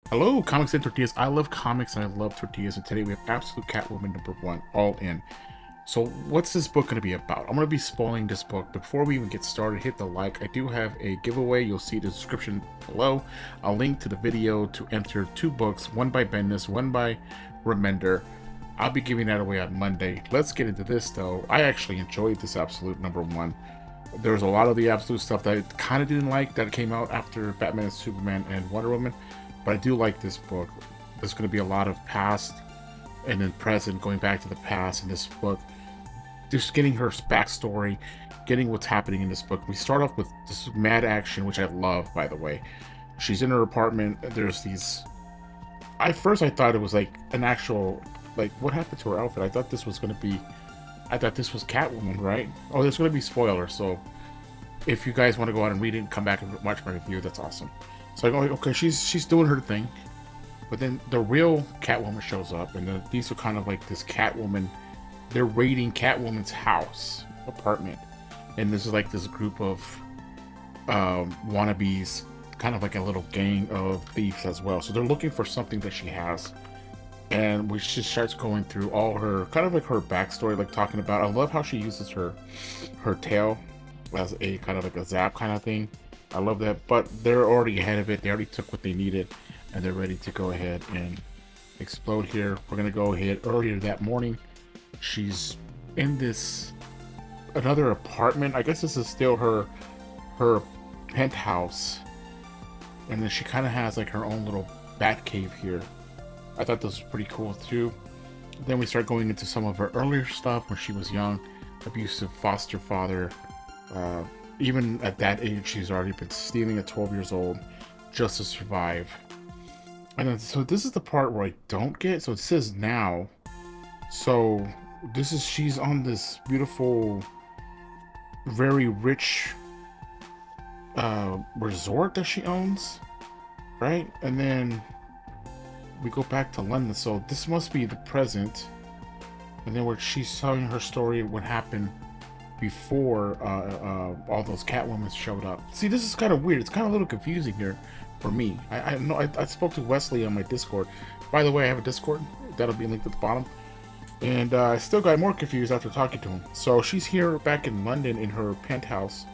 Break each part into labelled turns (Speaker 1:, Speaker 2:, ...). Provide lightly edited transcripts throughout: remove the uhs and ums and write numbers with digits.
Speaker 1: Hello, comics and tortillas. I love comics and I love tortillas. And today we have Absolute Catwoman #1, All In. So, what's this book going to be about? I'm going to be spoiling this book. But before we even get started, hit the like. I do have a giveaway. You'll see the description below. I'll link to the video to enter 2 books, one by Bendis, one by Remender. I'll be giving that away on Monday. Let's get into this though. I actually enjoyed this Absolute #1. There's a lot of the Absolute stuff that I kind of didn't like that came out after Batman and Superman and Wonder Woman. But I do like this book. There's going to be a lot of past and then present, going back to the past in this book. Just getting her backstory, getting what's happening in this book. We start off with this mad action, which I love, by the way. She's in her apartment. There's these... I thought it was like an actual... Like, what happened to her outfit? I thought this was going to be... I thought this was Catwoman, right? Oh, there's going to be spoilers, so... If you guys want to go out and read it and come back and watch my review, that's awesome. So I go, okay, she's doing her thing, but then the real Catwoman shows up, and these are kind of like this Catwoman. They're raiding Catwoman's house, apartment, and this is like this group of wannabes, kind of like a little gang of thieves as well. So they're looking for something that she has, and we just starts going through all her kind of like her backstory, like talking about. I love how she uses her tail as a kind of like a zap kind of thing. I love that, but they're already ahead of it. They already took what they needed, and they're ready to go ahead and explode here. We're gonna go ahead. Earlier that morning, she's in this another apartment. I guess this is still her penthouse, and then she kind of has like her own little bat cave here. I thought this was pretty cool too. Then we start going into some of her earlier stuff when she was young, abusive foster father. Even at that age, she's already been stealing at 12 years old just to survive. And then, so this is the part where I don't get. So it says now. So this is, she's on this beautiful, very rich resort that she owns, right? And then we go back to London. So this must be the present. And then where she's telling her story, what happened before all those Catwomen showed up. See, this is kind of weird. It's kind of a little confusing here for me. I know I spoke to Wesley on my Discord. By the way, I have a Discord that'll be linked at the bottom, and I still got more confused after talking to him. So she's here back in London in her penthouse,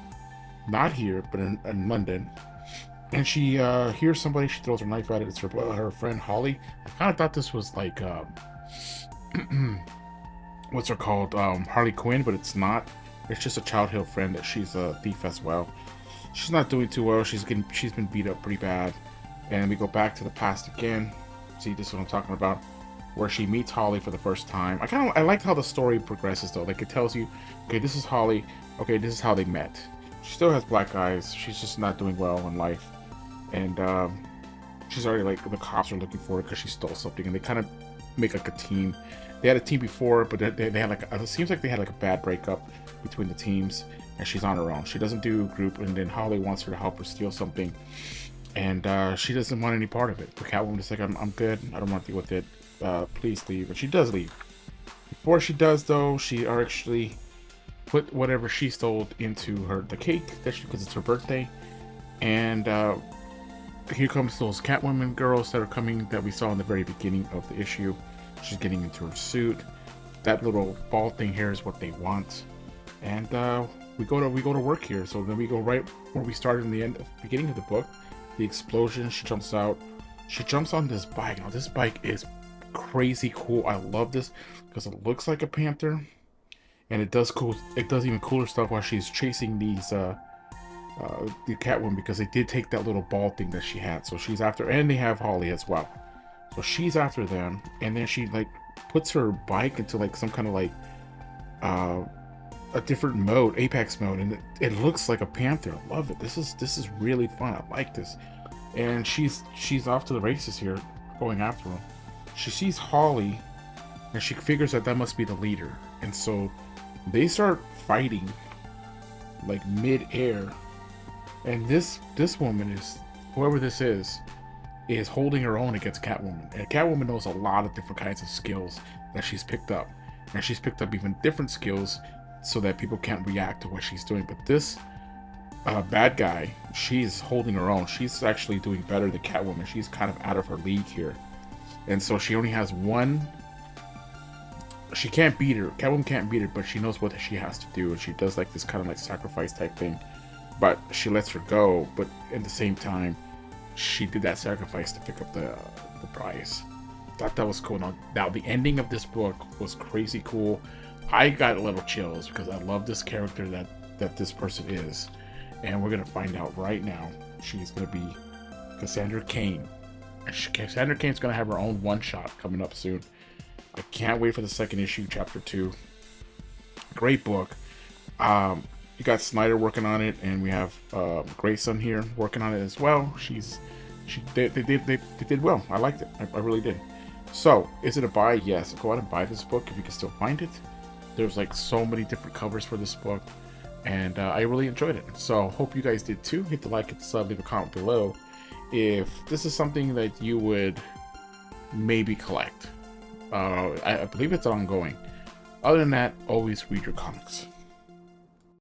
Speaker 1: not here, but in London, and she hears somebody. She throws her knife at it. It's her friend Holly. I kind of thought this was like what's her called, Harley Quinn, but it's not. It's just a childhood friend that she's a thief as well. She's not doing too well. She's been beat up pretty bad. And we go back to the past again. See, this is what I'm talking about, where she meets Holly for the first time. I like how the story progresses though. Like it tells you, okay, this is Holly. Okay, this is how they met. She still has black eyes. She's just not doing well in life. And she's already like, the cops are looking for her because she stole something. And they kind of make like a team. They had a team before, but they had like, it seems like they had like a bad breakup between the teams, and she's on her own. She doesn't do a group, and then Holly wants her to help her steal something, and she doesn't want any part of it. But Catwoman is like, I'm good. I don't want to deal with it. Please leave. And she does leave. Before she does, though, she actually put whatever she stole into the cake because it's her birthday, and here comes those Catwoman girls that are coming that we saw in the very beginning of the issue. She's getting into her suit. That little ball thing here is what they want, and we go to work here. So then we go right where we started in the beginning of the book. The explosion. She jumps out. She jumps on this bike. Now this bike is crazy cool. I love this because it looks like a panther, and it does cool. It does even cooler stuff while she's chasing these the Catwoman, because they did take that little ball thing that she had. So she's after, and they have Holly as well. So she's after them, and then she like puts her bike into like some kind of like a different mode, Apex mode, and it looks like a panther. I love it. This is really fun. I like this. And she's off to the races here, going after him. She sees Holly, and she figures that must be the leader, and so they start fighting like mid-air. And this woman is, whoever this is holding her own against Catwoman. And Catwoman knows a lot of different kinds of skills that she's picked up. And she's picked up even different skills so that people can't react to what she's doing. But this bad guy, she's holding her own. She's actually doing better than Catwoman. She's kind of out of her league here. And so she only has one. She can't beat her. Catwoman can't beat her, but she knows what she has to do. And she does like this kind of like sacrifice type thing. But she lets her go. But at the same time, she did that sacrifice to pick up the prize. Thought that was cool. Now the ending of this book was crazy cool. I got a little chills because I love this character that this person is. And we're going to find out right now. She's going to be Cassandra Cain. Cassandra Cain's going to have her own one-shot coming up soon. I can't wait for the second issue, chapter 2. Great book. You got Snyder working on it, and we have Grayson here working on it as well. They did well. I liked it. I really did. So, is it a buy? Yes. Go out and buy this book if you can still find it. There's like so many different covers for this book, and I really enjoyed it. So, hope you guys did too. Hit the like, hit the sub, leave a comment below if this is something that you would maybe collect. I believe it's ongoing. Other than that, always read your comics.